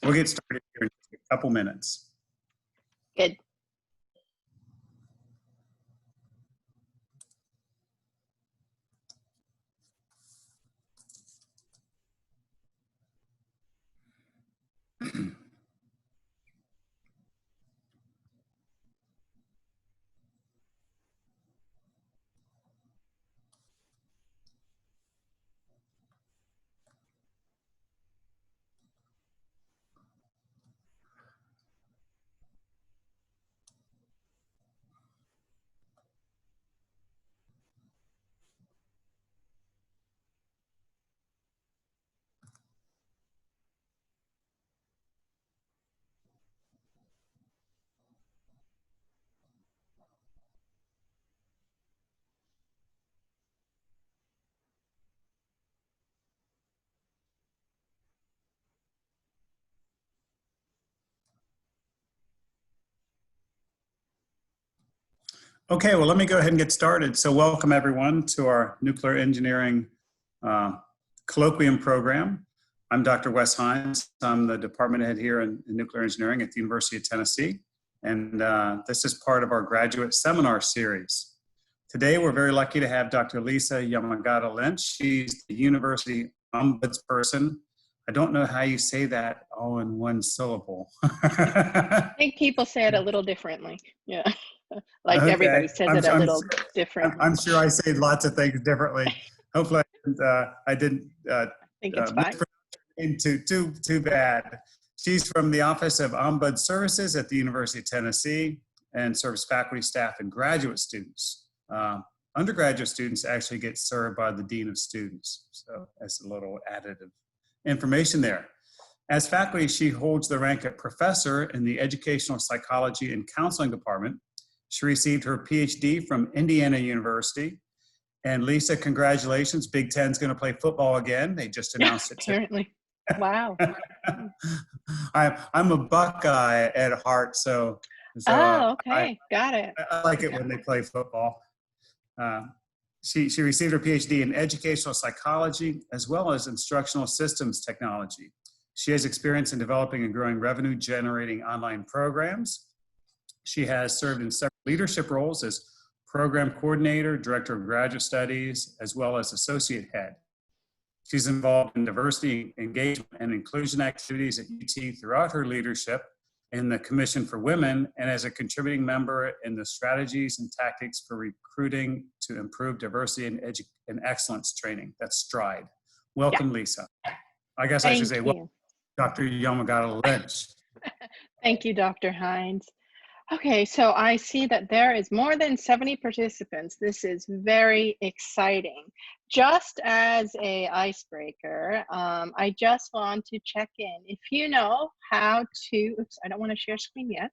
We'll get started here in just a couple minutes. Good. Okay, well, let me go ahead and get started. So welcome everyone to our nuclear engineering colloquium program. I'm Dr. Wes Hines. I'm the department head here in nuclear engineering at the University of Tennessee. And this is part of our graduate seminar series. Today, we're very lucky to have Dr. Lisa Yamagata-Lynch. She's the University Ombudsperson. I don't know how you say that all in one syllable. I think people say it a little differently. Yeah. Like okay. Everybody says it a little different. I'm sure I say lots of things differently. Hopefully I didn't think it's fine. Too bad. She's from the Office of Ombuds Services at the University of Tennessee and serves faculty, staff, and graduate students. Undergraduate students actually get served by the Dean of Students. So that's a little additive information there. As faculty, she holds the rank of professor in the Educational Psychology and Counseling Department. She received her PhD from Indiana University. And Lisa, congratulations. Big Ten's going to play football again. They just announced it. Apparently. Wow. I'm a Buckeye at heart, so oh, okay. Got it. I like it when they play football. She received her PhD in educational psychology as well as instructional systems technology. She has experience in developing and growing revenue-generating online programs. She has served in several leadership roles as program coordinator, director of graduate studies, as well as associate head. She's involved in diversity, engagement, and inclusion activities at UT throughout her leadership in the Commission for Women and as a contributing member in the strategies and tactics for recruiting to improve diversity and excellence training. That's STRIDE. Welcome, Lisa. I guess I should say, welcome, Dr. Yamagata-Lynch. Thank you, Dr. Hines. Okay, so I see that there is more than 70 participants. This is very exciting. Just as a icebreaker, I just want to check in. If you know how to, oops, I don't want to share screen yet.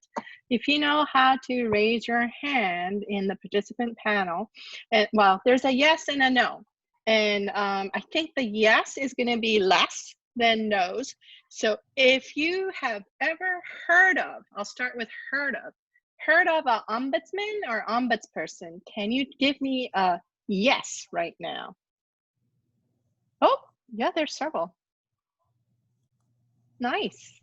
If you know how to raise your hand in the participant panel, and well, there's a yes and a no. And I think the yes is going to be less than no's. So if you have ever heard of, I'll start with heard of an ombudsman or ombudsperson, can you give me a yes right now? Oh, yeah, there's several. Nice.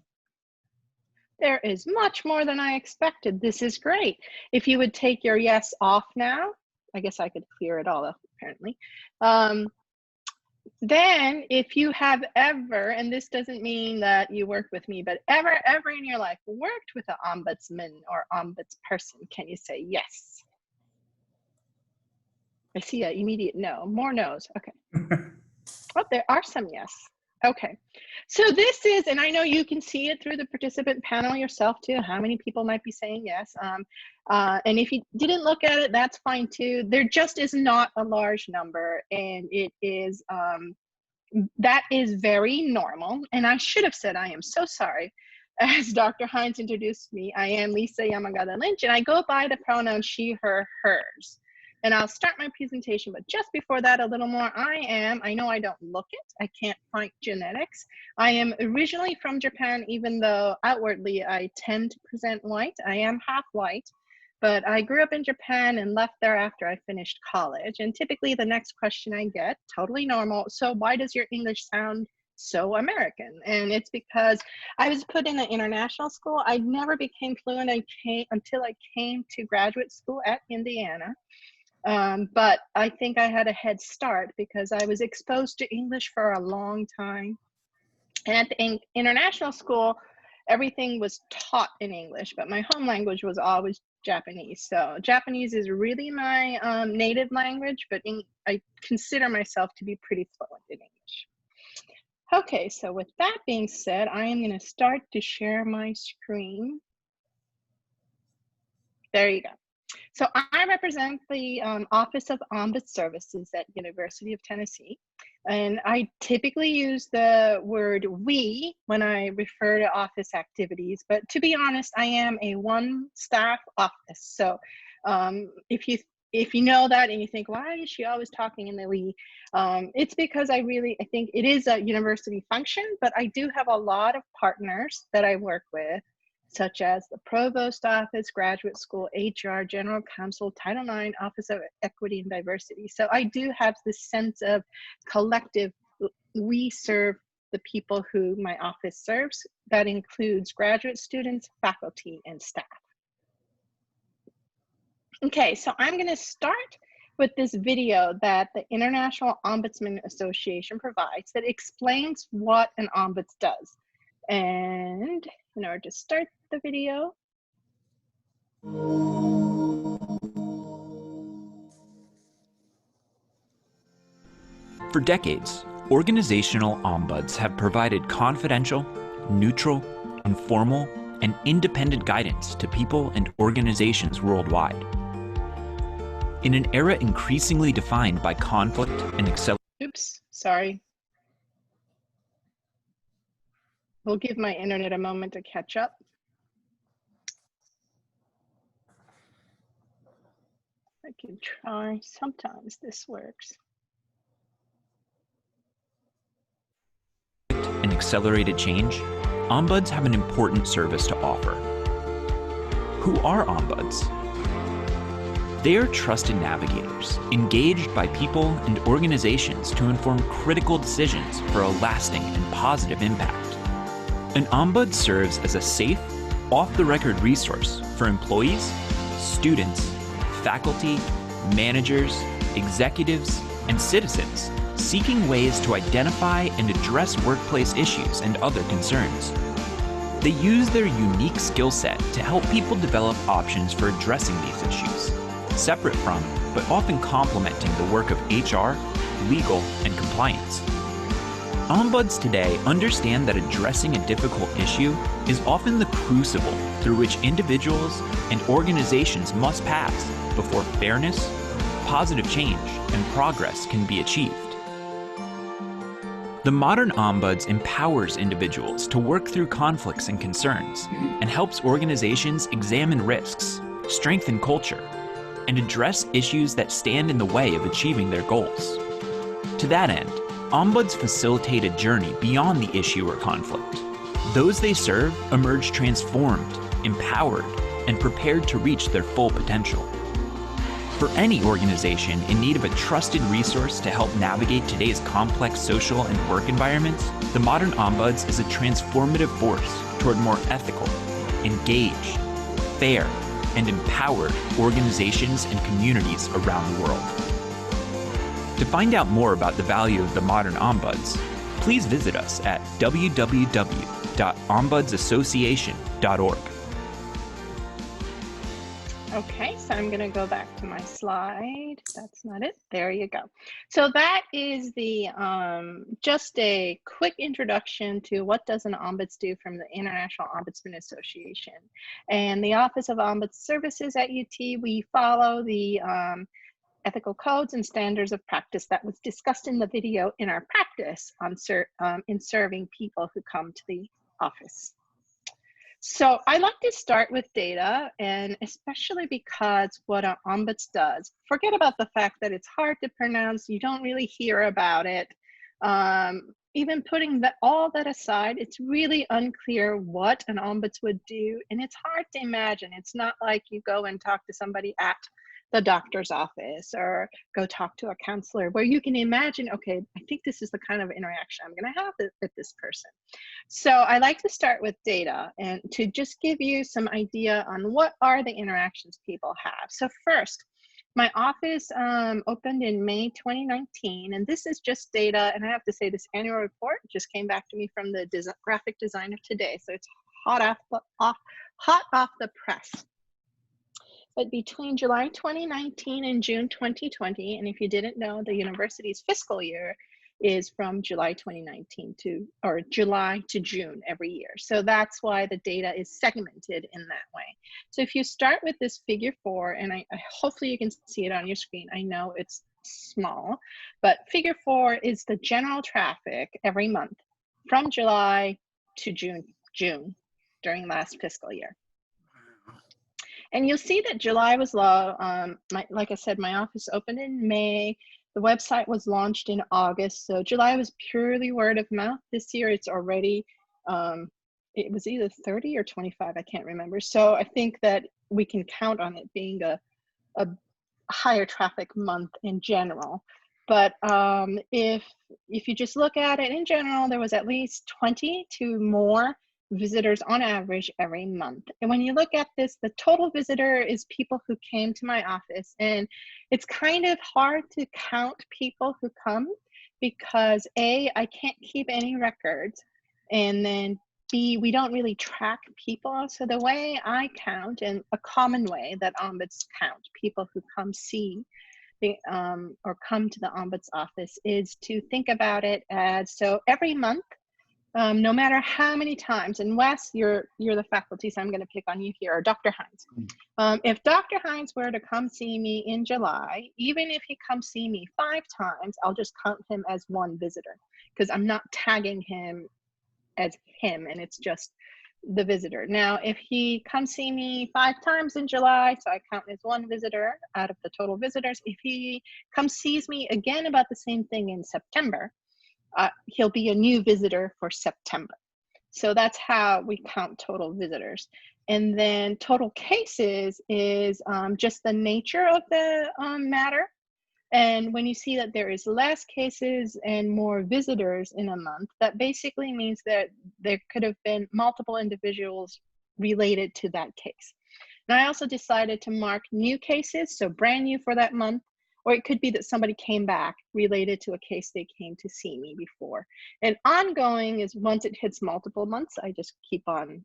There is much more than I expected. This is great. If you would take your yes off now, I guess I could clear it all up, apparently. Then if you have ever, and this doesn't mean that you work with me, but ever in your life worked with an ombudsman or ombudsperson, can you say yes? I see an immediate no, more no's, okay. Oh, there are some yes. Okay, so this is, and I know you can see it through the participant panel yourself too, how many people might be saying yes. And if you didn't look at it, that's fine too. There just is not a large number, and it is, that is very normal. And I should have said, I am so sorry. As Dr. Hines introduced me, I am Lisa Yamagata-Lynch, and I go by the pronoun she, her, hers. And I'll start my presentation, but just before that, a little more. I know I don't look it, I can't find genetics. I am originally from Japan, even though outwardly I tend to present white. I am half white, but I grew up in Japan and left there after I finished college. And typically the next question I get, totally normal, so why does your English sound so American. And it's because I was put in an international school. I never became fluent until I came to graduate school at Indiana. But I think I had a head start because I was exposed to English for a long time. And at the international school, everything was taught in English, but my home language was always Japanese. So Japanese is really my native language, but I consider myself to be pretty fluent in English. Okay, so with that being said, I am going to start to share my screen. There you go. So I represent the Office of Ombuds Services at University of Tennessee. And I typically use the word we when I refer to office activities, but to be honest, I am a one staff office. So if you know that and you think, why is she always talking in the we? It's because I think it is a university function, but I do have a lot of partners that I work with, such as the Provost Office, Graduate School, HR, General Counsel, Title IX, Office of Equity and Diversity. So I do have this sense of collective, we serve the people who my office serves. That includes graduate students, faculty, and staff. Okay, so I'm going to start with this video that the International Ombudsman Association provides that explains what an ombuds does. And in order to start the video. For decades, organizational ombuds have provided confidential, neutral, informal, and independent guidance to people and organizations worldwide. In an era increasingly defined by conflict and acceleration. Oops, sorry. We'll give my internet a moment to catch up. I can try, sometimes this works. And accelerated change, ombuds have an important service to offer. Who are ombuds? They are trusted navigators, engaged by people and organizations to inform critical decisions for a lasting and positive impact. An ombud serves as a safe, off-the-record resource for employees, students, faculty, managers, executives, and citizens seeking ways to identify and address workplace issues and other concerns. They use their unique skill set to help people develop options for addressing these issues, separate from, but often complementing the work of HR, legal, and compliance. Ombuds today understand that addressing a difficult issue is often the crucible through which individuals and organizations must pass before fairness, positive change, and progress can be achieved. The modern ombuds empowers individuals to work through conflicts and concerns and helps organizations examine risks, strengthen culture, and address issues that stand in the way of achieving their goals. To that end, ombuds facilitate a journey beyond the issue or conflict. Those they serve emerge transformed, empowered, and prepared to reach their full potential. For any organization in need of a trusted resource to help navigate today's complex social and work environments, the modern ombuds is a transformative force toward more ethical, engaged, fair, and empowered organizations and communities around the world. To find out more about the value of the modern ombuds, please visit us at www.ombudsassociation.org. Okay, so I'm going to go back to my slide. That's not it. There you go. So that is the just a quick introduction to what does an ombuds do from the International Ombudsman Association. And the Office of Ombuds Services at UT, we follow the ethical codes and standards of practice that was discussed in the video in our practice on in serving people who come to the office. So I like to start with data, and especially because what an ombuds does, forget about the fact that it's hard to pronounce, you don't really hear about it. Even putting all that aside, it's really unclear what an ombuds would do, and it's hard to imagine. It's not like you go and talk to somebody at the doctor's office or go talk to a counselor, where you can imagine, okay, I think this is the kind of interaction I'm going to have with this person. So I like to start with data and to just give you some idea on what are the interactions people have. So first, my office opened in May 2019, and this is just data. And I have to say, this annual report just came back to me from the graphic designer today, so it's hot off the press. But between July 2019 and June 2020, and if you didn't know, the university's fiscal year is from July 2019 or July to June every year. So that's why the data is segmented in that way. So if you start with this figure 4, and I hopefully you can see it on your screen. I know it's small, but figure 4 is the general traffic every month from July to June during last fiscal year. And you'll see that July was low. Like I said, my office opened in May. The website was launched in August. So July was purely word of mouth. This year it's already, it was either 30 or 25, I can't remember. So I think that we can count on it being a higher traffic month in general. But if you just look at it in general, there was at least 20 to more visitors on average every month. And when you look at this, the total visitor is people who came to my office. And it's kind of hard to count people who come because A, I can't keep any records, and then B, we don't really track people. So the way I count, and a common way that ombuds count people who come see or come to the ombuds office, is to think about it as, so every month, no matter how many times, and Wes, you're the faculty, so I'm going to pick on you here, or Dr. Hines. If Dr. Hines were to come see me in July, even if he comes see me 5 times, I'll just count him as one visitor, because I'm not tagging him as him, and it's just the visitor. Now, if he comes see me 5 times in July, so I count as one visitor out of the total visitors. If he comes sees me again about the same thing in September, he'll be a new visitor for September. So that's how we count total visitors. And then total cases is just the nature of the matter. And when you see that there is less cases and more visitors in a month, that basically means that there could have been multiple individuals related to that case. And I also decided to mark new cases, so brand new for that month, or it could be that somebody came back related to a case they came to see me before. And ongoing is once it hits multiple months, I just keep on,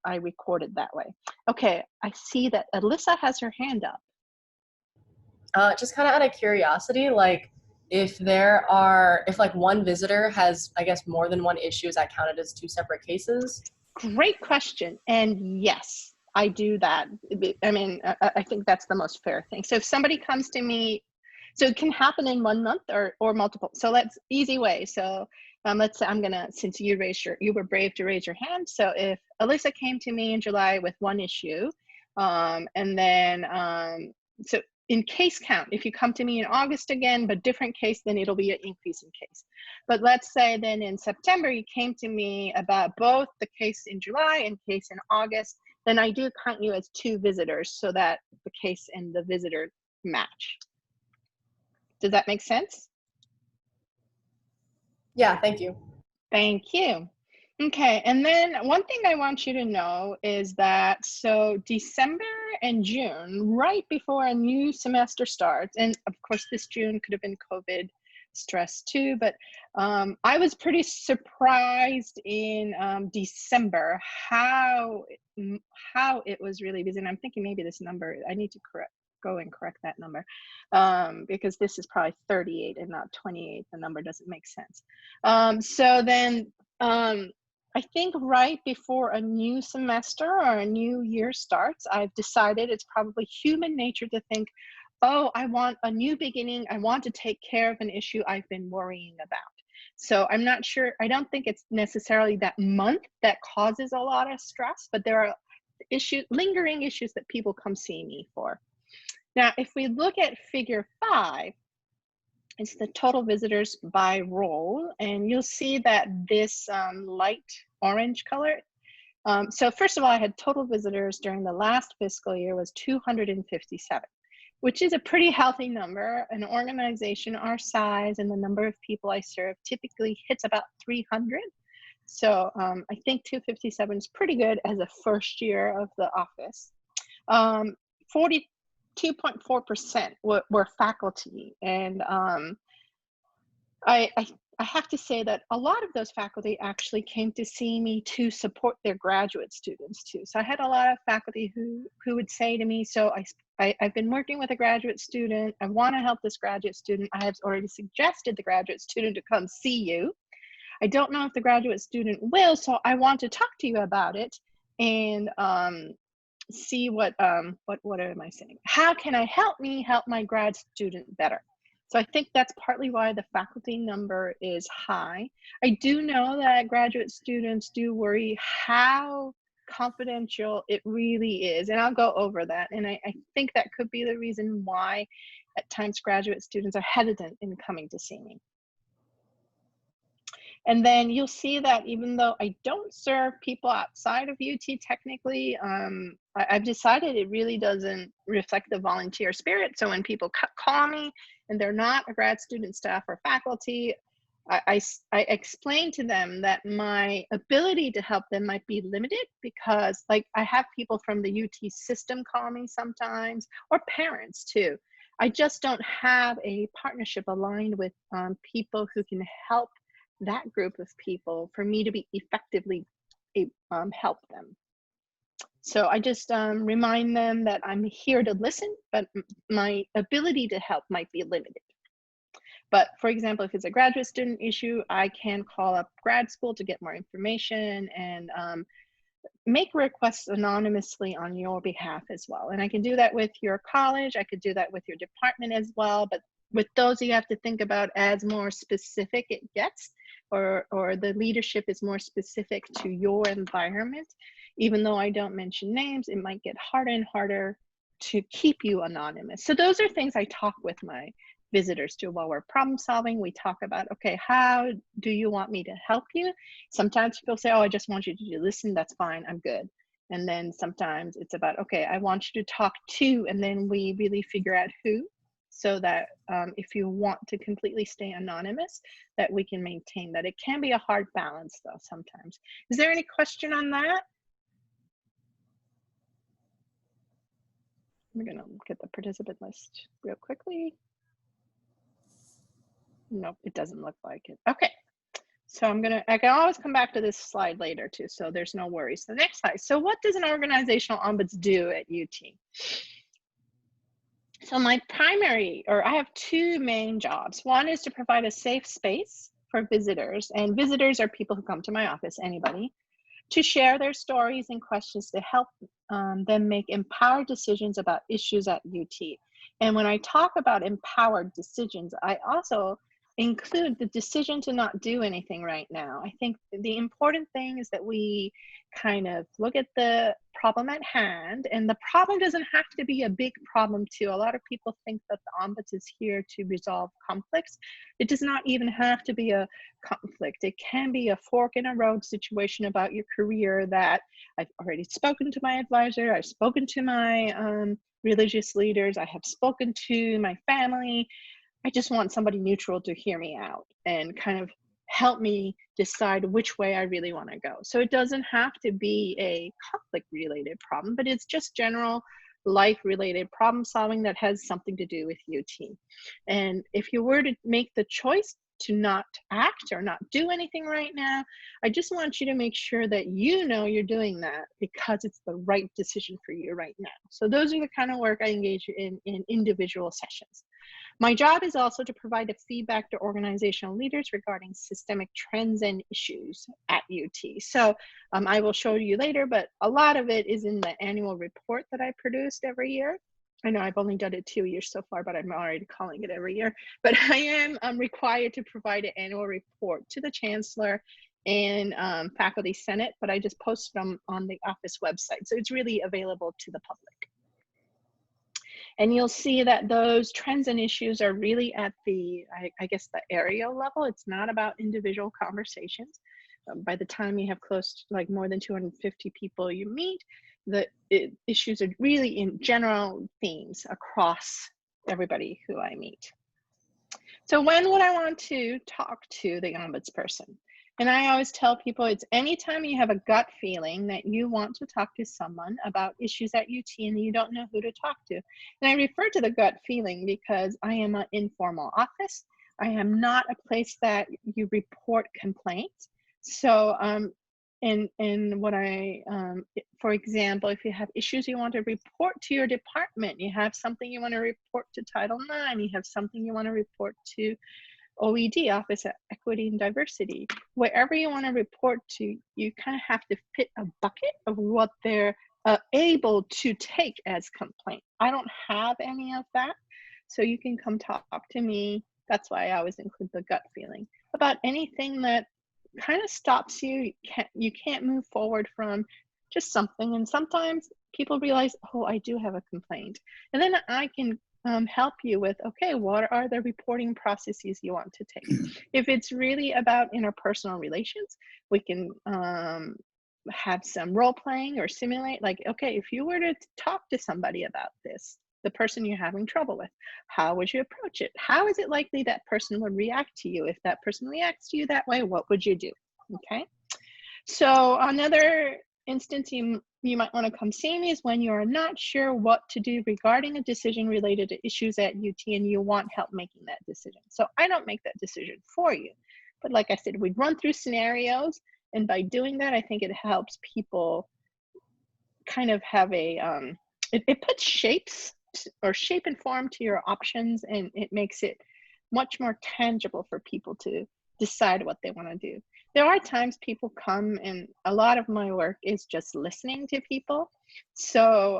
I record it that way. Okay, I see that Alyssa has her hand up. Just kind of out of curiosity, like if like one visitor has, I guess, more than one issue, is that counted as 2 separate cases? Great question. And yes, I do that. I mean, I think that's the most fair thing. So if somebody comes to me, so it can happen in 1 month or multiple. So let's easy way. So let's say since you were brave to raise your hand. So if Alyssa came to me in July with 1 issue, and then, so in case count, if you come to me in August again, but different case, then it'll be an increase in case. But let's say then in September, you came to me about both the case in July and case in August, then I do count you as 2 visitors so that the case and the visitor match. Does that make sense? Yeah, thank you. Thank you. Okay, and then one thing I want you to know is that, so December and June, right before a new semester starts, and of course this June could have been COVID stress too, but I was pretty surprised in December how it was really busy. And I'm thinking maybe this number, I need to go and correct that number, because this is probably 38 and not 28. The number doesn't make sense. So then I think right before a new semester or a new year starts, I've decided it's probably human nature to think, oh, I want a new beginning. I want to take care of an issue I've been worrying about. So I'm not sure, I don't think it's necessarily that month that causes a lot of stress, but there are lingering issues that people come see me for. Now, if we look at figure 5, it's the total visitors by role, and you'll see that this light orange color. So first of all, I had total visitors during the last fiscal year was 257. which is a pretty healthy number. An organization our size and the number of people I serve typically hits about 300. So I think 257 is pretty good as a first year of the office. 42.4% were faculty, and I have to say that a lot of those faculty actually came to see me to support their graduate students too. So I had a lot of faculty who would say to me, so I've been working with a graduate student, I want to help this graduate student, I have already suggested the graduate student to come see you. I don't know if the graduate student will, so I want to talk to you about it and see what am I saying? How can I help my grad student better? So I think that's partly why the faculty number is high. I do know that graduate students do worry how confidential it really is, and I'll go over that. And I think that could be the reason why at times graduate students are hesitant in coming to see me. And then you'll see that even though I don't serve people outside of UT technically, I've decided it really doesn't reflect the volunteer spirit. So when people call me and they're not a grad student, staff, or faculty, I explain to them that my ability to help them might be limited because, like, I have people from the UT system call me sometimes, or parents too. I just don't have a partnership aligned with people who can help that group of people for me to be effectively help them. So I just remind them that I'm here to listen, but my ability to help might be limited. But for example, if it's a graduate student issue, I can call up grad school to get more information and make requests anonymously on your behalf as well. And I can do that with your college, I could do that with your department as well, but with those you have to think about as more specific it gets, or the leadership is more specific to your environment. Even though I don't mention names, it might get harder and harder to keep you anonymous. So those are things I talk with my visitors too while we're problem solving. We talk about, okay, how do you want me to help you? Sometimes people say, oh, I just want you to listen, that's fine, I'm good. And then sometimes it's about, okay, I want you to talk to, and then we really figure out who, so that if you want to completely stay anonymous, that we can maintain that. It can be a hard balance though sometimes. Is there any question on that? I'm gonna get the participant list real quickly. Nope, it doesn't look like it. Okay, so I can always come back to this slide later too, so there's no worries. The next slide. So what does an organizational ombuds do at UT? So I have two main jobs. One is to provide a safe space for visitors, and visitors are people who come to my office, anybody, to share their stories and questions to help them make empowered decisions about issues at UT. And when I talk about empowered decisions, I also include the decision to not do anything right now. I think the important thing is that we kind of look at the problem at hand, and the problem doesn't have to be a big problem too. A lot of people think that the ombuds is here to resolve conflicts. It does not even have to be a conflict. It can be a fork in a road situation about your career that I've already spoken to my advisor, I've spoken to my religious leaders, I have spoken to my family. I just want somebody neutral to hear me out and kind of help me decide which way I really want to go. So it doesn't have to be a conflict related problem, but it's just general life related problem solving that has something to do with UT. And if you were to make the choice to not act or not do anything right now, I just want you to make sure that you know you're doing that because it's the right decision for you right now. So those are the kind of work I engage in individual sessions. My job is also to provide a feedback to organizational leaders regarding systemic trends and issues at UT. So I will show you later, but a lot of it is in the annual report that I produced every year. I know I've only done it 2 years so far, but I'm already calling it every year. But I am required to provide an annual report to the chancellor and faculty senate, but I just post them on the office website. So it's really available to the public. And you'll see that those trends and issues are really at the, I guess, the area level. It's not about individual conversations. by the time you have like more than 250 people you meet, the issues are really in general themes across everybody who I meet. So when would I want to talk to the ombudsperson? And I always tell people it's anytime you have a gut feeling that you want to talk to someone about issues at UT and you don't know who to talk to. And I refer to the gut feeling because I am an informal office. I am not a place that you report complaints. So, and what for example, if you have issues you want to report to your department, you have something you want to report to Title IX, you have something you want to report to OED, Office of Equity and Diversity, wherever you want to report to, you kind of have to fit a bucket of what they're able to take as complaint. I don't have any of that, so you can come talk to me. That's why I always include the gut feeling about anything that kind of stops you. You can't move forward from just something, and sometimes people realize, oh, I do have a complaint, and then I can help you with, okay, what are the reporting processes you want to take? If it's really about interpersonal relations, we can have some role playing or simulate, like, okay, if you were to talk to somebody about this, the person you're having trouble with, how would you approach it? How is it likely that person would react to you? If that person reacts to you that way, what would you do? Okay. So another instance you might want to come see me is when you're not sure what to do regarding a decision related to issues at UT and you want help making that decision. So I don't make that decision for you. But like I said, we run through scenarios, and by doing that, I think it helps people kind of have a, it puts shape and form to your options, and it makes it much more tangible for people to decide what they want to do. There are times people come, and a lot of my work is just listening to people. So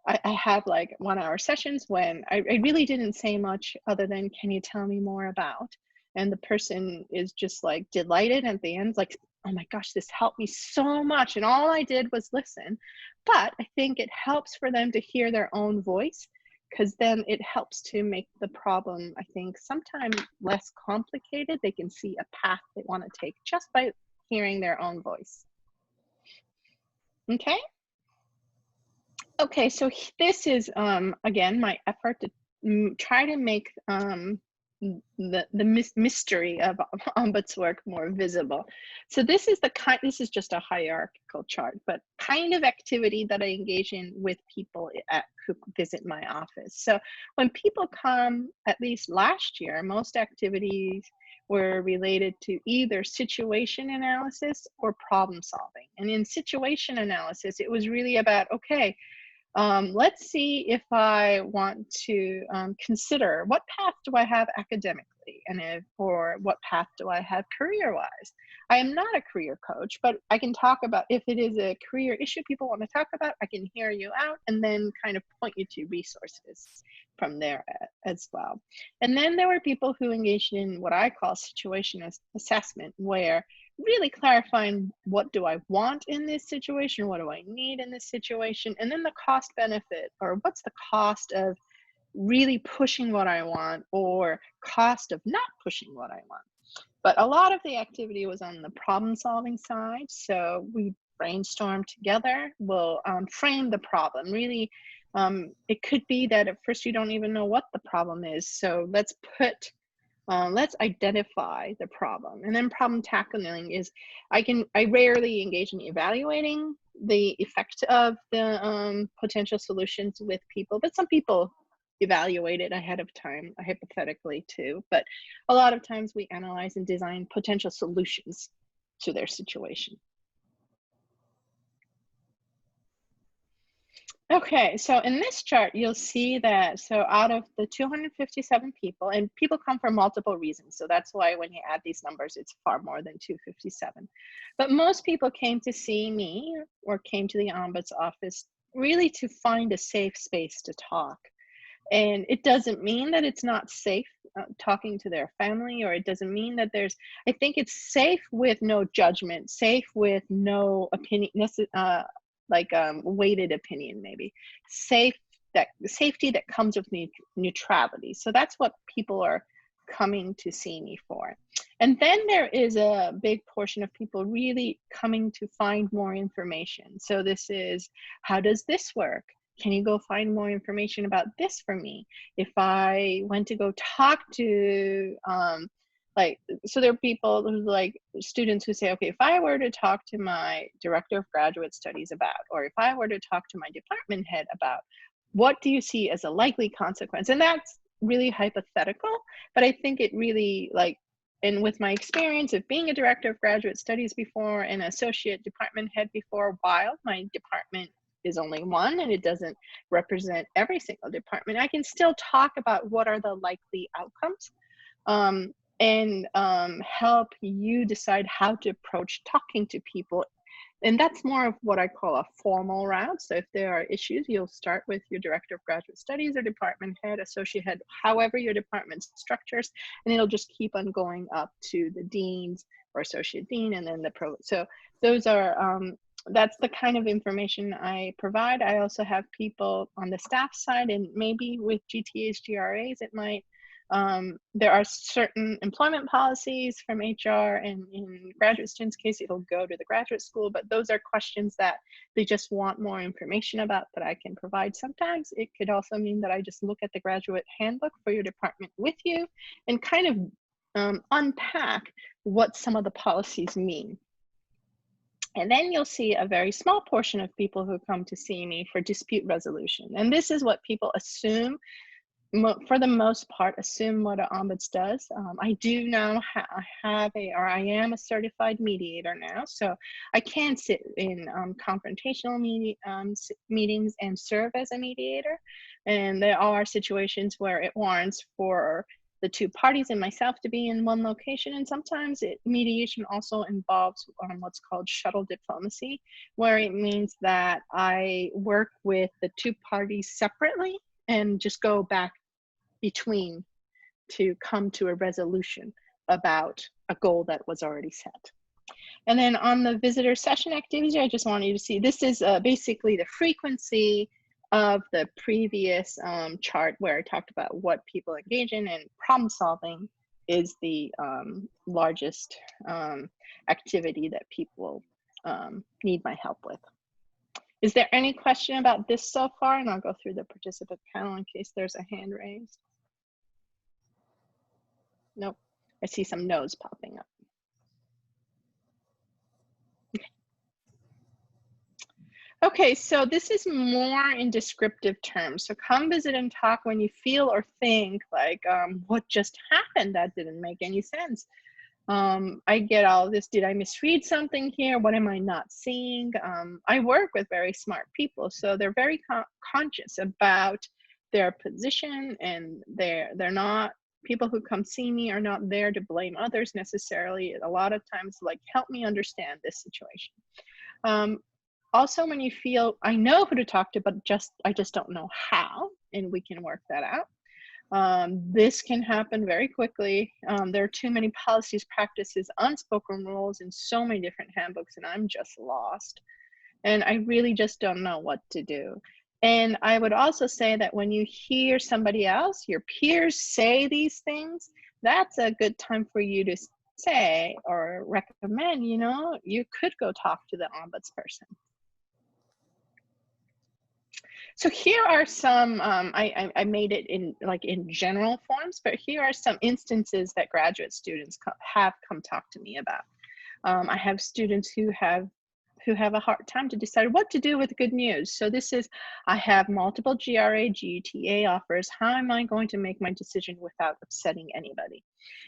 I have like 1-hour sessions when I really didn't say much other than, can you tell me more about? And the person is just like delighted at the end, like, oh my gosh, this helped me so much. And all I did was listen. But I think it helps for them to hear their own voice, because then it helps to make the problem, I think, sometimes less complicated. They can see a path they want to take just by hearing their own voice. Okay. Okay, so this is, again, my effort to try to make the mystery of ombuds work more visible. So this is this is just a hierarchical chart, but kind of activity that I engage in with people who visit my office. So when people come, at least last year, most activities were related to either situation analysis or problem solving. And in situation analysis, it was really about, okay, let's see if I want to consider what path do I have academically, and or what path do I have career-wise. I am not a career coach, but I can talk about, if it is a career issue people want to talk about, I can hear you out and then kind of point you to resources from there as well. And then there were people who engaged in what I call situation assessment, where really clarifying, what do I want in this situation? What do I need in this situation? And then the cost benefit, or what's the cost of really pushing what I want, or cost of not pushing what I want. But a lot of the activity was on the problem solving side. So we brainstorm together, we'll frame the problem. Really, it could be that at first you don't even know what the problem is. So let's identify the problem. And then problem tackling is, I rarely engage in evaluating the effect of the potential solutions with people, but some people evaluate it ahead of time, hypothetically too. But a lot of times we analyze and design potential solutions to their situation. Okay, so in this chart, you'll see that, so out of the 257 people, and people come for multiple reasons, so that's why when you add these numbers, it's far more than 257. But most people came to see me, or came to the Ombuds office, really to find a safe space to talk. And it doesn't mean that it's not safe talking to their family, or it doesn't mean that I think it's safe with no judgment, safe with no opinion, weighted opinion, maybe safety that comes with neutrality. So that's what people are coming to see me for. And then there is a big portion of people really coming to find more information. So this is, how does this work? Can you go find more information about this for me? If I went to go talk to, so there are people who, like, students who say, okay, if I were to talk to my director of graduate studies about, or if I were to talk to my department head about, what do you see as a likely consequence? And that's really hypothetical, but I think it really, like, and with my experience of being a director of graduate studies before and associate department head before, while my department is only one and it doesn't represent every single department, I can still talk about what are the likely outcomes, and help you decide how to approach talking to people. And that's more of what I call a formal route. So if there are issues, you'll start with your director of graduate studies or department head, associate head, however your department structures, and it'll just keep on going up to the deans or associate dean, and then the pro. So those are, that's the kind of information I provide. I also have people on the staff side, and maybe with GTAs, GRAs, it might, there are certain employment policies from HR, and in graduate students' case, it'll go to the graduate school, but those are questions that they just want more information about that I can provide. Sometimes it could also mean that I just look at the graduate handbook for your department with you and kind of unpack what some of the policies mean. And then you'll see a very small portion of people who come to see me for dispute resolution. And this is what people assume, for the most part, assume what an ombuds does. I do now I am a certified mediator now, so I can sit in confrontational meetings and serve as a mediator. And there are situations where it warrants for the two parties and myself to be in one location, and sometimes mediation also involves what's called shuttle diplomacy, where it means that I work with the two parties separately and just go back between to come to a resolution about a goal that was already set. And then on the visitor session activity, I just want you to see, this is basically the frequency of the previous chart where I talked about what people engage in, and problem solving is the largest activity that people need my help with. Is there any question about this so far? And I'll go through the participant panel in case there's a hand raised. Nope, I see some no's popping up. Okay, so this is more in descriptive terms. So come visit and talk when you feel or think like, what just happened? That didn't make any sense. I get all this, did I misread something here? What am I not seeing? I work with very smart people, so they're very conscious about their position, and they're not, people who come see me are not there to blame others necessarily. A lot of times, like, help me understand this situation. Also, when you feel, I know who to talk to, but I just don't know how, and we can work that out. This can happen very quickly. There are too many policies, practices, unspoken rules in so many different handbooks, and I'm just lost. And I really just don't know what to do. And I would also say that when you hear somebody else, your peers, say these things, that's a good time for you to say or recommend, you know, you could go talk to the ombudsperson. So here are some, I made it in general forms, but here are some instances that graduate students have come talk to me about. I have students who have a hard time to decide what to do with good news. So this is, I have multiple GRA, GTA offers. How am I going to make my decision without upsetting anybody?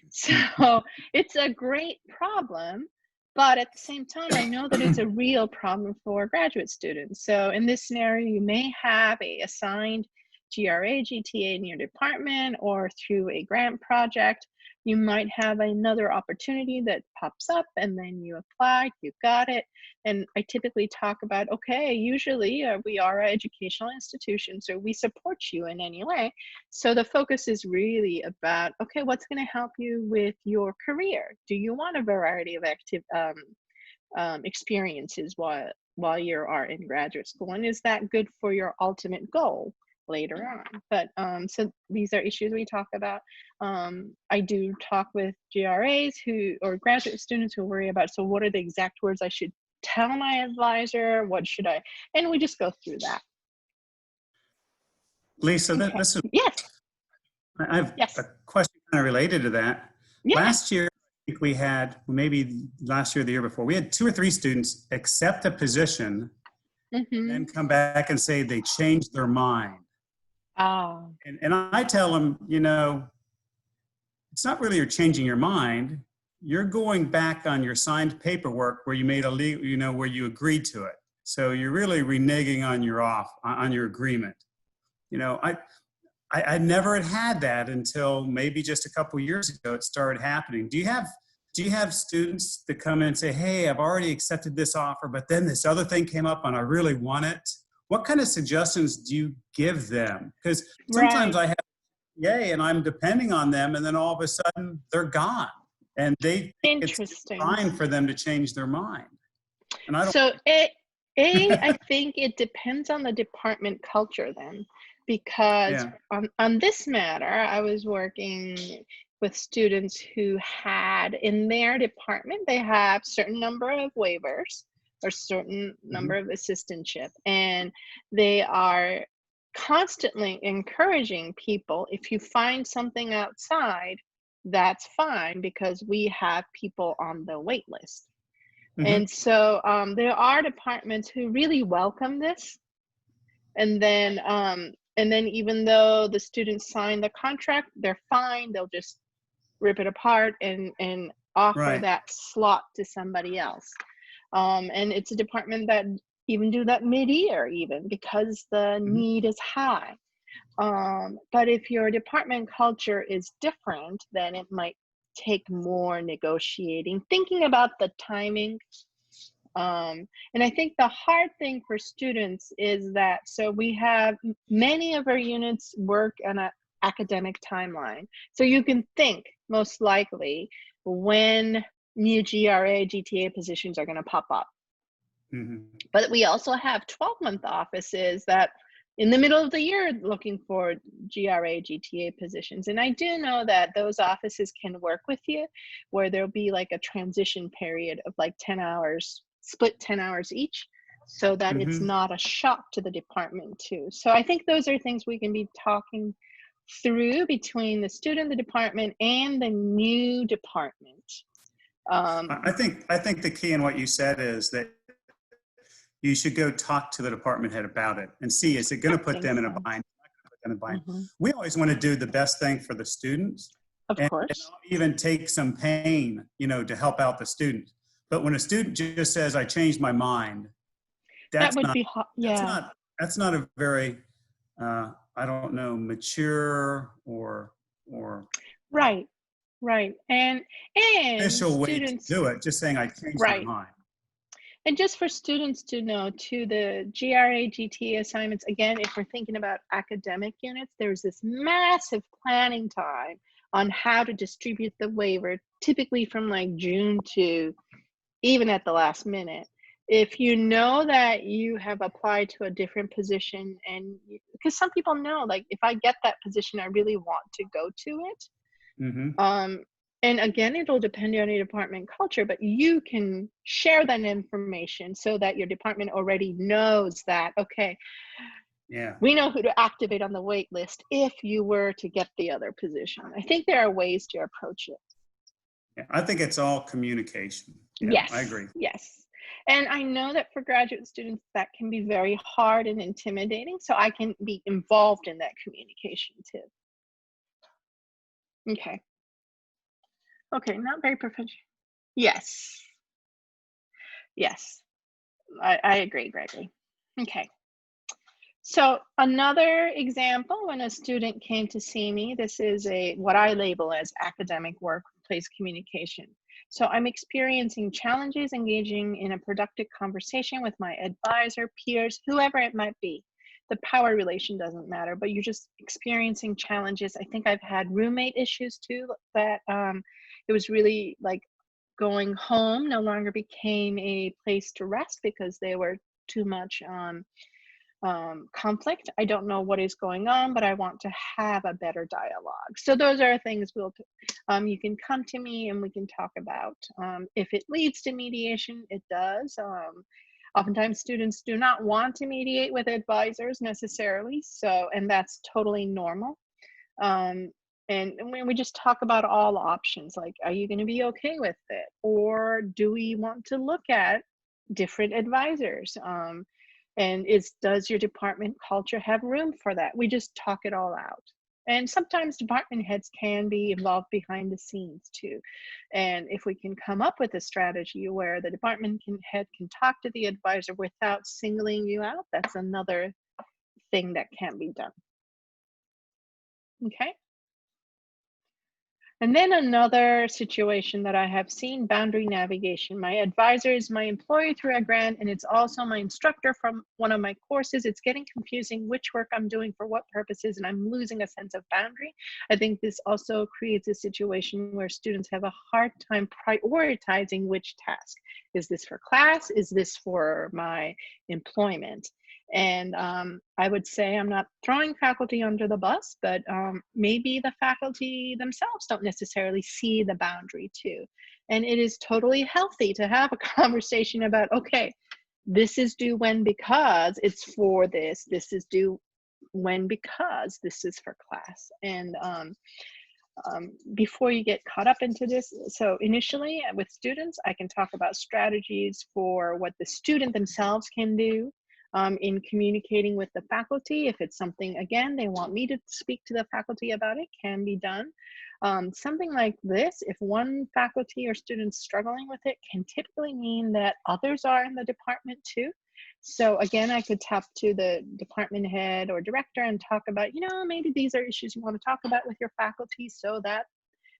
So it's a great problem. But at the same time, I know that it's a real problem for graduate students. So in this scenario, you may have a assigned GRA, GTA in your department, or through a grant project, you might have another opportunity that pops up, and then you apply, you got it. And I typically talk about, okay, usually we are an educational institution, so we support you in any way. So the focus is really about, okay, what's going to help you with your career? Do you want a variety of active experiences while you are in graduate school? And is that good for your ultimate goal? later on. But so these are issues we talk about. I do talk with GRAs or graduate students who worry about, so what are the exact words I should tell my advisor? What should I, and we just go through that. Lisa, Okay. this is, Yes. I have Yes. a question kind of related to that. Yeah. Last year, I think we had, maybe last year or the year before, we had 2 or 3 students accept a position and then come back and say they changed their mind. Oh. And I tell them, it's not really you're changing your mind. You're going back on your signed paperwork where you made a legal, where you agreed to it. So you're really reneging on your agreement. I never had that until maybe just a couple of years ago. It started happening. Do you have students that come in and say, "Hey, I've already accepted this offer, but then this other thing came up and I really want it"? What kind of suggestions do you give them? Because sometimes I have yay, and I'm depending on them, and then all of a sudden they're gone, and they think it's fine for them to change their mind. And I don't. So I think it depends on the department culture then, because on this matter, I was working with students who had in their department, they have certain number of waivers or certain number of assistantship, and they are constantly encouraging people, if you find something outside, that's fine, because we have people on the wait list. And so there are departments who really welcome this. And then even though the students sign the contract, they're fine. They'll just rip it apart and offer that slot to somebody else. And it's a department that even do that mid-year, even because the need is high. But if your department culture is different, then it might take more negotiating, thinking about the timing. And I think the hard thing for students is that, so we have many of our units work on an academic timeline. So you can think most likely when new GRA, GTA positions are going to pop up. But we also have 12-month offices that in the middle of the year looking for GRA, GTA positions. And I do know that those offices can work with you, where there'll be like a transition period of like 10 hours, split 10 hours each, so that it's not a shock to the department too. So I think those are things we can be talking through between the student, the department, and the new department. I think the key in what you said is that you should go talk to the department head about it and see, is it going to put them in a bind? We always want to do the best thing for the students. Of course. And even take some pain, to help out the student. But when a student just says, "I changed my mind," that's not a very, I don't know, mature or right. And official way to do it. Just saying, "I changed my mind." And just for students to know too, the GRA, GTA assignments, again, if we're thinking about academic units, there's this massive planning time on how to distribute the waiver, typically from like June to even at the last minute. If you know that you have applied to a different position, and because some people know, like, if I get that position, I really want to go to it. And again, it'll depend on your department culture, but you can share that information so that your department already knows that, okay, we know who to activate on the wait list if you were to get the other position. I think there are ways to approach it. Yeah, I think it's all communication. Yes, I agree. Yes. And I know that for graduate students, that can be very hard and intimidating. So I can be involved in that communication too. Okay, not very professional. Yes. I agree, Gregory. Okay. So another example, when a student came to see me, this is what I label as academic workplace communication. So I'm experiencing challenges engaging in a productive conversation with my advisor, peers, whoever it might be. The power relation doesn't matter, but you're just experiencing challenges. I think I've had roommate issues too, that it was really like going home no longer became a place to rest because they were too much conflict. I don't know what is going on, but I want to have a better dialogue. So those are things you can come to me and we can talk about. If it leads to mediation, it does. Oftentimes students do not want to mediate with advisors necessarily, and that's totally normal. And when we just talk about all options, like, are you going to be okay with it? Or do we want to look at different advisors? And does your department culture have room for that? We just talk it all out. And sometimes department heads can be involved behind the scenes too. And if we can come up with a strategy where the department head can talk to the advisor without singling you out, that's another thing that can be done. Okay. And then another situation that I have seen, boundary navigation. My advisor is my employee through a grant, and it's also my instructor from one of my courses. It's getting confusing which work I'm doing for what purposes, and I'm losing a sense of boundary. I think this also creates a situation where students have a hard time prioritizing which task. Is this for class? Is this for my employment? And I would say I'm not throwing faculty under the bus, but maybe the faculty themselves don't necessarily see the boundary too. And it is totally healthy to have a conversation about, okay, this is due when because it's for this. This is due when because this is for class. And before you get caught up into this, so initially with students, I can talk about strategies for what the student themselves can do. In communicating with the faculty. If it's something, again, they want me to speak to the faculty about, it can be done. Something like this, if one faculty or student's struggling with it, can typically mean that others are in the department too. So again, I could tap to the department head or director and talk about, maybe these are issues you want to talk about with your faculty so that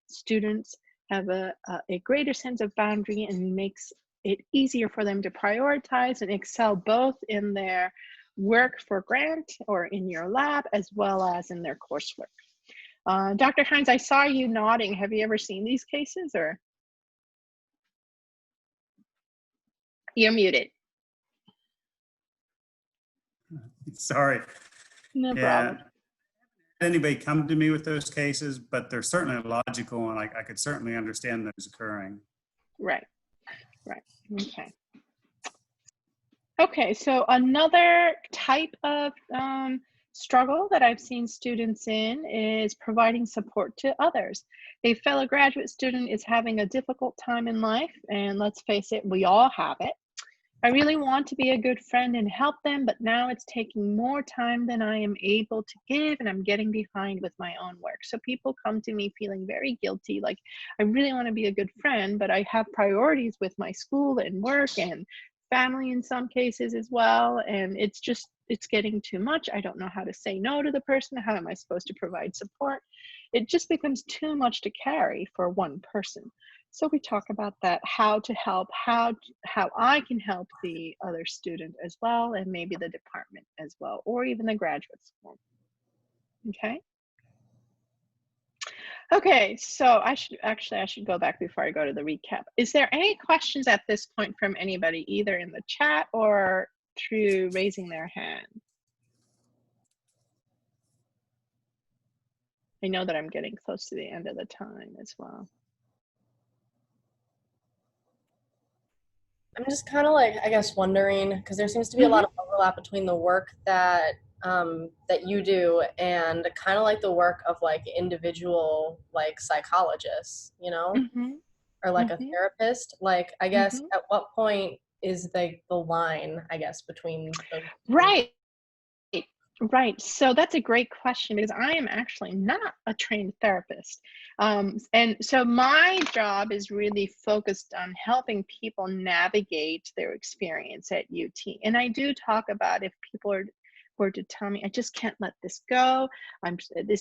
students have a greater sense of boundary and makes it easier for them to prioritize and excel both in their work for grant or in your lab, as well as in their coursework. Dr. Hines, I saw you nodding. Have you ever seen these cases, or? You're muted. Sorry. No problem. Anybody come to me with those cases, but they're certainly logical, and I could certainly understand those occurring. Right. Okay. Okay, so another type of struggle that I've seen students in is providing support to others. A fellow graduate student is having a difficult time in life, and let's face it, we all have it. I really want to be a good friend and help them, but now it's taking more time than I am able to give, and I'm getting behind with my own work. So people come to me feeling very guilty, like, I really want to be a good friend, but I have priorities with my school and work and family in some cases as well, and it's getting too much. I don't know how to say no to the person. How am I supposed to provide support? It just becomes too much to carry for one person. So we talk about that, how to help, how I can help the other student as well, and maybe the department as well, or even the graduate school. Okay. Okay, so I should go back before I go to the recap. Is there any questions at this point from anybody, either in the chat or through raising their hand? I know that I'm getting close to the end of the time as well. I'm just kind of like, I guess, wondering, because there seems to be a lot of overlap between the work that that you do and kind of like the work of like individual like psychologists, or like a therapist. Like, I guess, at what point is the line, I guess, between those two? Right. So that's a great question, because I am actually not a trained therapist. And so my job is really focused on helping people navigate their experience at UT. And I do talk about, if people were to tell me, I just can't let this go. The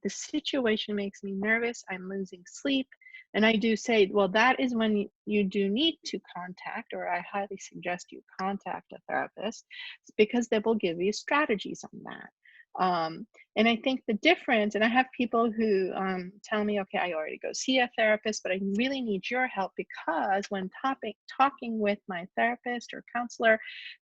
situation makes me nervous. I'm losing sleep. And I do say, well, that is when you do need to contact, or I highly suggest you contact a therapist, because they will give you strategies on that. And I think the difference, and I have people who tell me, okay, I already go see a therapist, but I really need your help because when talking with my therapist or counselor,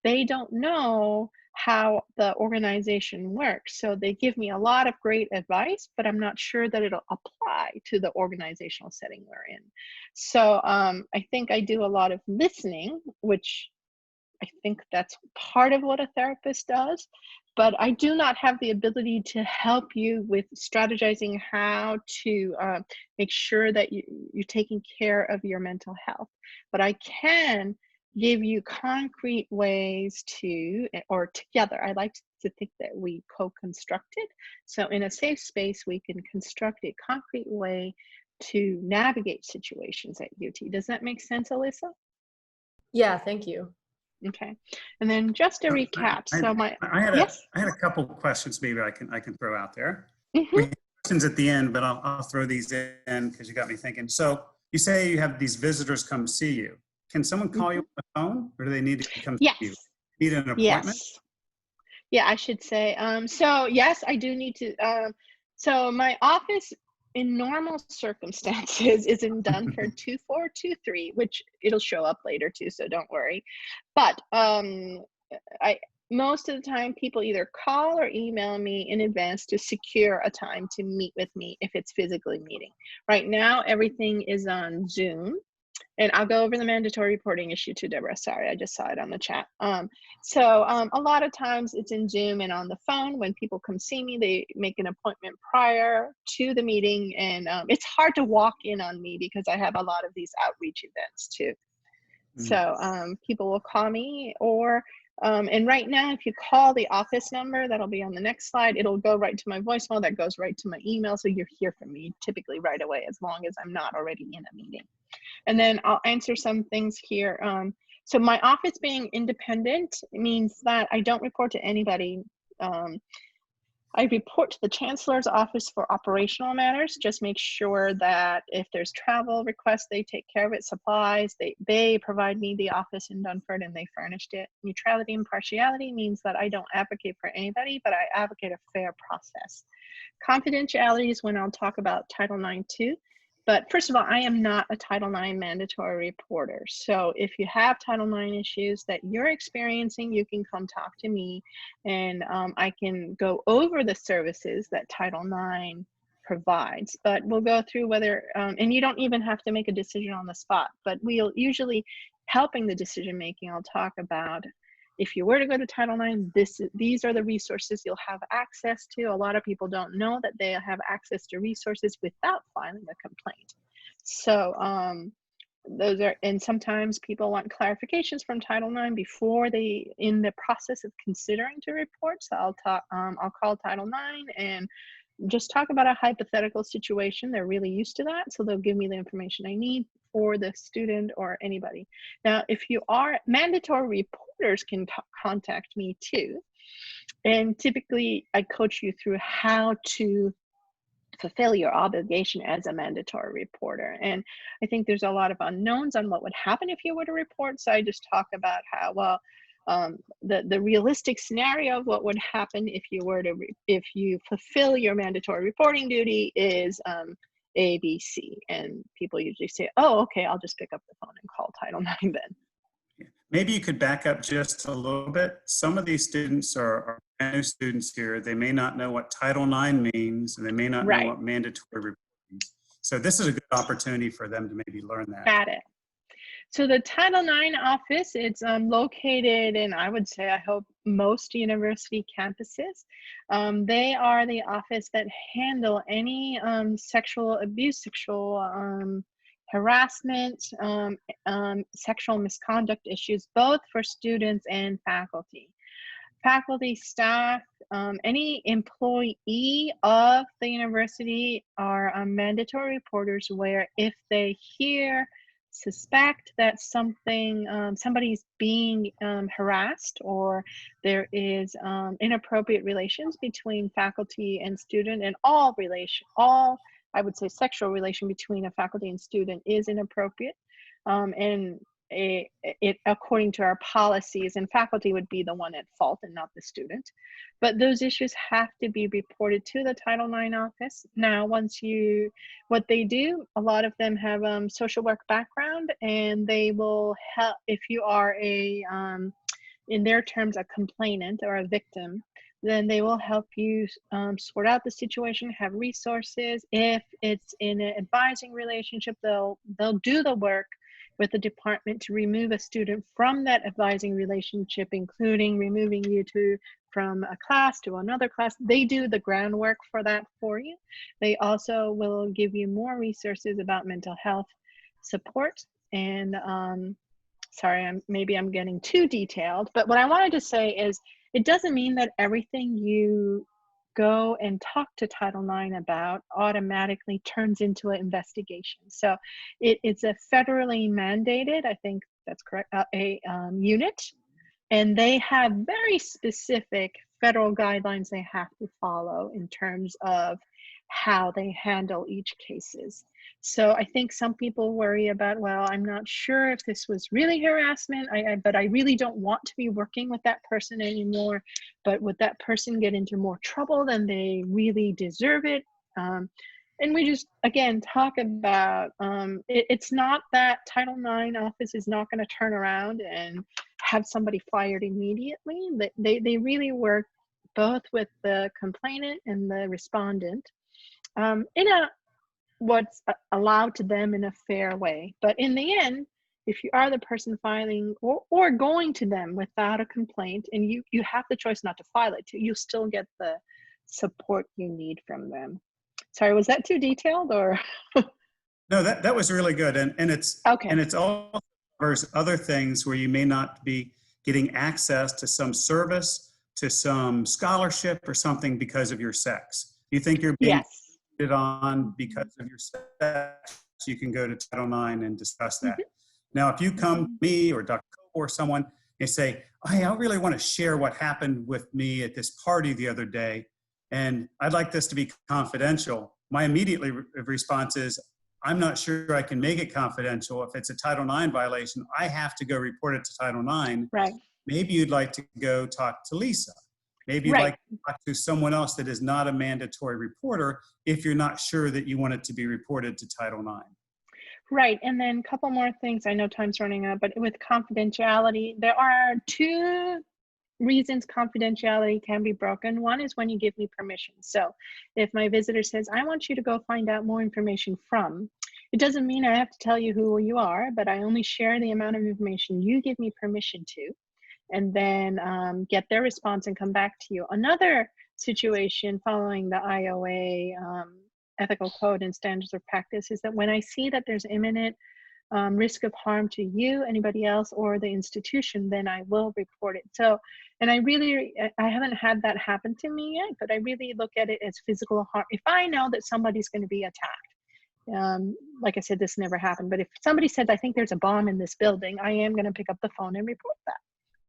they don't know how the organization works. So they give me a lot of great advice, but I'm not sure that it'll apply to the organizational setting we're in. So I think I do a lot of listening, which I think that's part of what a therapist does, but I do not have the ability to help you with strategizing how to make sure that you're taking care of your mental health. But I can give you concrete ways to, or together, I like to think that we co-construct it. So in a safe space, we can construct a concrete way to navigate situations at UT. Does that make sense, Alyssa? Yeah, thank you. Okay, and then just to recap, so I had yes. a couple of questions maybe I can throw out there. Mm-hmm. We have questions at the end, but I'll throw these in because you got me thinking. So you say you have these visitors come see you. Can someone call you on the phone, or do they need to come Yes. see you? Need an appointment? Yes. Yeah, I should say. So yes, I do need to. So my office in normal circumstances is in Dunford 2423, which it'll show up later too, so don't worry. But most of the time people either call or email me in advance to secure a time to meet with me if it's physically meeting. Right now, everything is on Zoom. And I'll go over the mandatory reporting issue too, Deborah. Sorry, I just saw it on the chat. So a lot of times it's in Zoom and on the phone. When people come see me, they make an appointment prior to the meeting. And it's hard to walk in on me because I have a lot of these outreach events too. So people will call me or, and right now, if you call the office number, that'll be on the next slide, it'll go right to my voicemail, that goes right to my email. So you'll hear from me typically right away, as long as I'm not already in a meeting. And then I'll answer some things here. So my office being independent means that I don't report to anybody. I report to the Chancellor's office for operational matters. Just make sure that if there's travel requests, they take care of it. Supplies, they provide me the office in Dunford and they furnished it. Neutrality and impartiality means that I don't advocate for anybody, but I advocate a fair process. Confidentiality is when I'll talk about Title IX too. But first of all, I am not a Title IX mandatory reporter. So if you have Title IX issues that you're experiencing, you can come talk to me and I can go over the services that Title IX provides. But we'll go through whether, and you don't even have to make a decision on the spot, but we'll usually, helping the decision making, I'll talk about if you were to go to Title IX, these are the resources you'll have access to. A lot of people don't know that they have access to resources without filing a complaint. So those are, and sometimes people want clarifications from Title IX before they, in the process of considering to report. So I'll call Title IX and just talk about a hypothetical situation. They're really used to that, so they'll give me the information I need for the student or anybody. Now, if you are, mandatory reporters can contact me too. And typically I coach you through how to fulfill your obligation as a mandatory reporter. And I think there's a lot of unknowns on what would happen if you were to report. So I just talk about how, well, the realistic scenario of what would happen if you were to, if you fulfill your mandatory reporting duty is A, B, C. And people usually say, oh, okay, I'll just pick up the phone and call Title IX then. Maybe you could back up just a little bit. Some of these students are brand new students here. They may not know what Title IX means, and they may not know what mandatory reporting means. So this is a good opportunity for them to maybe learn that. Got it. So the Title IX office, it's located in, I would say, I hope, most university campuses. They are the office that handle any sexual abuse, sexual harassment, sexual misconduct issues, both for students and faculty. Faculty, staff, any employee of the university are mandatory reporters, where if they suspect that somebody's being harassed, or there is inappropriate relations between faculty and student, and all I would say sexual relation between a faculty and student is inappropriate, and it according to our policies, and faculty would be the one at fault and not the student. But those issues have to be reported to the Title IX office. Now, what they do, a lot of them have social work background, and they will help if you are in their terms, a complainant or a victim, then they will help you sort out the situation, have resources. If it's in an advising relationship, they'll do the work with the department to remove a student from that advising relationship, including removing you from a class to another class. They do the groundwork for that for you. They also will give you more resources about mental health support. And sorry, maybe I'm getting too detailed, but what I wanted to say is it doesn't mean that everything you go and talk to Title IX about automatically turns into an investigation. So it's a federally mandated, I think that's correct, unit, and they have very specific federal guidelines they have to follow in terms of how they handle each cases. So I think some people worry about, well, I'm not sure if this was really harassment, but I really don't want to be working with that person anymore. But would that person get into more trouble than they really deserve it? And we just, again, talk about, it's not that Title IX office is not going to turn around and have somebody fired immediately. They really work both with the complainant and the respondent in what's allowed to them in a fair way. But in the end, if you are the person filing or going to them without a complaint, and you have the choice not to file it, you still get the support you need from them. Sorry, was that too detailed or? No, that was really good. And it's okay. And it's all covers other things where you may not be getting access to some service, to some scholarship or something because of your sex. You think you're being yes. on because of your sex, you can go to Title IX and discuss that. Mm-hmm. Now, if you come to me or Dr. or someone and say, hey, I really want to share what happened with me at this party the other day, and I'd like this to be confidential, my immediate response is, I'm not sure I can make it confidential. If it's a Title IX violation, I have to go report it to Title IX. Right. Maybe you'd like to go talk to Lisa. Maybe you'd like to talk to someone else that is not a mandatory reporter if you're not sure that you want it to be reported to Title IX. Right, and then a couple more things. I know time's running out, but with confidentiality, there are two reasons confidentiality can be broken. One is when you give me permission. So if my visitor says, I want you to go find out more information from, it doesn't mean I have to tell you who you are, but I only share the amount of information you give me permission to, and then get their response and come back to you. Another situation following the IOA ethical code and standards of practice is that when I see that there's imminent risk of harm to you, anybody else, or the institution, then I will report it. So, and I haven't had that happen to me yet, but I really look at it as physical harm. If I know that somebody's going to be attacked, like I said, this never happened, but if somebody says, I think there's a bomb in this building, I am going to pick up the phone and report that,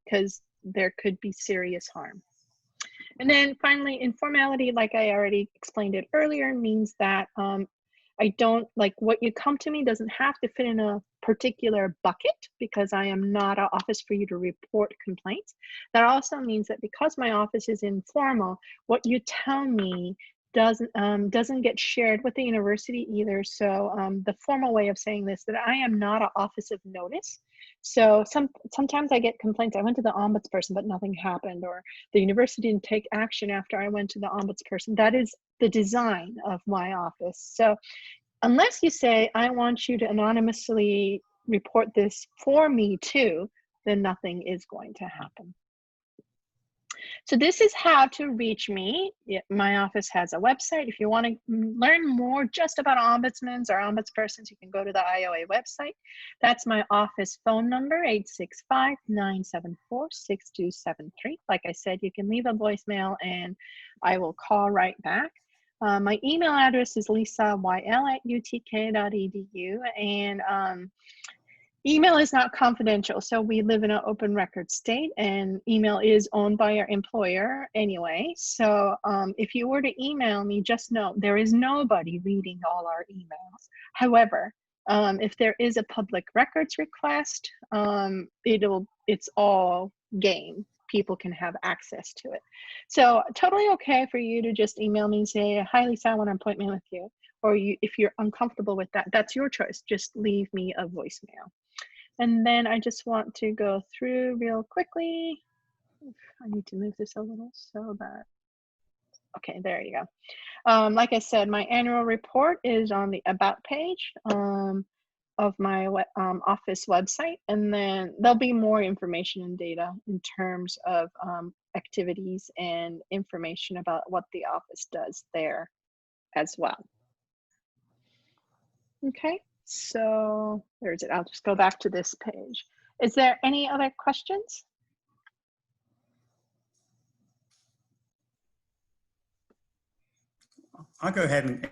because there could be serious harm. And then finally, informality, like I already explained it earlier, means that I don't, like, what you come to me doesn't have to fit in a particular bucket, because I am not an office for you to report complaints. That also means that because my office is informal, what you tell me doesn't get shared with the university either. So the formal way of saying this, that I am not an office of notice. So sometimes I get complaints. I went to the ombudsperson, but nothing happened, or the university didn't take action after I went to the ombudsperson. That is the design of my office. So unless you say, I want you to anonymously report this for me too, then nothing is going to happen. So this is how to reach me. My office has a website. If you want to learn more just about ombudsmen or ombudspersons, you can go to the IOA website. That's my office phone number, 865-974-6273. Like I said, you can leave a voicemail and I will call right back. My email address is lisayl@utk.edu, and email is not confidential. So we live in an open record state, and email is owned by our employer anyway. So if you were to email me, just know there is nobody reading all our emails. However, If there is a public records request, it's all game. People can have access to it. So totally okay for you to just email me and say, hi, Lisa, I want an appointment with you. Or if you're uncomfortable with that, that's your choice. Just leave me a voicemail. And then I just want to go through real quickly. I need to move this a little so that, okay, there you go. Like I said, my annual report is on the About page of my office website. And then there'll be more information and data in terms of activities and information about what the office does there as well. Okay, so there's it. I'll just go back to this page. Is there any other questions? I'll go ahead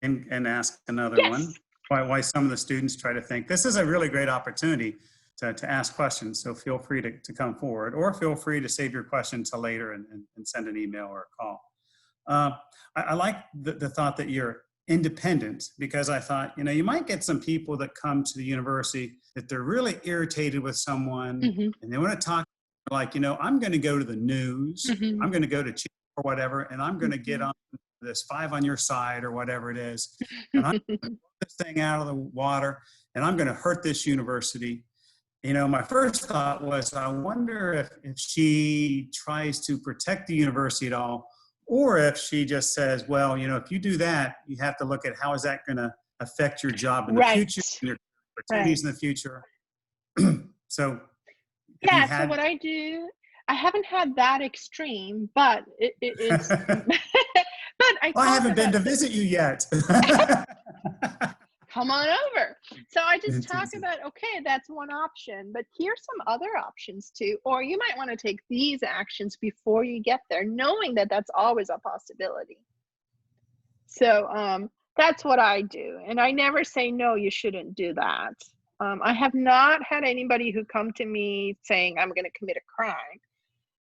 and ask another Yes. one. Why some of the students try to think this is a really great opportunity to ask questions. So feel free to come forward, or feel free to save your question till later and send an email or a call. I like the thought that you're independent, because I thought, you might get some people that come to the university that they're really irritated with someone and they want to talk like, I'm going to go to the news, I'm going to go to Chief or whatever, and I'm going to get on this 5 on your side or whatever it is. And I'm going to pull this thing out of the water and I'm going to hurt this university. My first thought was, I wonder if she tries to protect the university at all, or if she just says, well, if you do that, you have to look at how is that going to affect your job in the future, and your opportunities in the future. So, yeah, so what I do, I haven't had that extreme, but it's, but I haven't been to visit you yet. Come on over. So I just talk about, okay, that's one option, but here's some other options too. Or you might want to take these actions before you get there, knowing that that's always a possibility. So that's what I do. And I never say, no, you shouldn't do that. I have not had anybody who come to me saying, I'm going to commit a crime.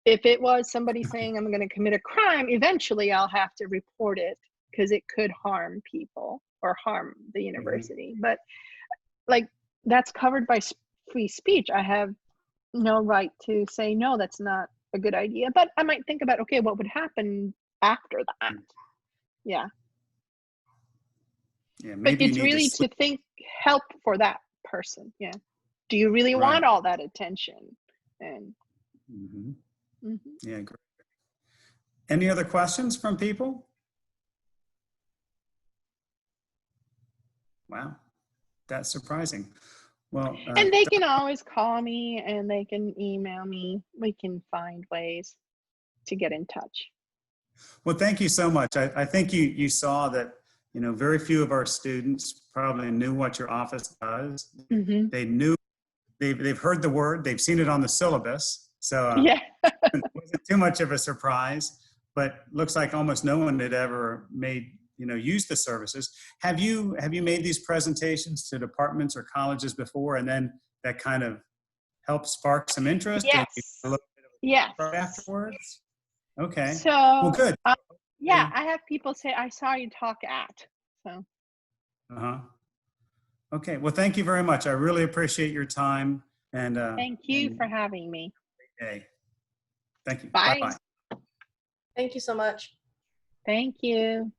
If it was somebody saying, I'm going to commit a crime, eventually I'll have to report it because it could harm people or harm the university. But like, that's covered by free speech. I have no right to say, no, that's not a good idea. But I might think about, okay, what would happen after that? Yeah. Yeah, but it's really to think, help for that person. Yeah. Do you really want all that attention? And yeah, great. Any other questions from people? Wow, that's surprising. Well, and they can always call me and they can email me. We can find ways to get in touch. Well, thank you so much. I think you saw that, very few of our students probably knew what your office does. They knew, they've heard the word, they've seen it on the syllabus. So it wasn't too much of a surprise, but looks like almost no one had ever used the services. Have you made these presentations to departments or colleges before, and then that kind of helped spark some interest? Yes. Yes. Afterwards? Okay. So, well, good. Yeah, I have people say, I saw you talk at. So. Okay. Well, thank you very much. I really appreciate your time. And thank you for having me. Okay. Thank you. Bye. Bye-bye. Thank you so much. Thank you.